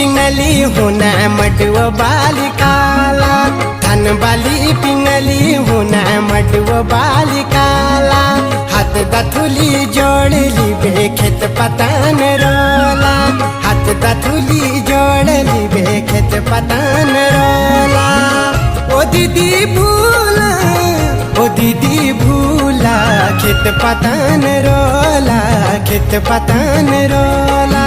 पिंगली होना मडुआ बाली काला, धन बाली पिंगली होना मडुआ बाली काला। हाथ दथुली जोड़ ली बे खेत पतान रोला, हाथ दथुली जोड़ ली बे खेत पतान रोला। ओ दीदी भूला, ओ दीदी भूला, खेत पतान रोला, खेत पतान रोला।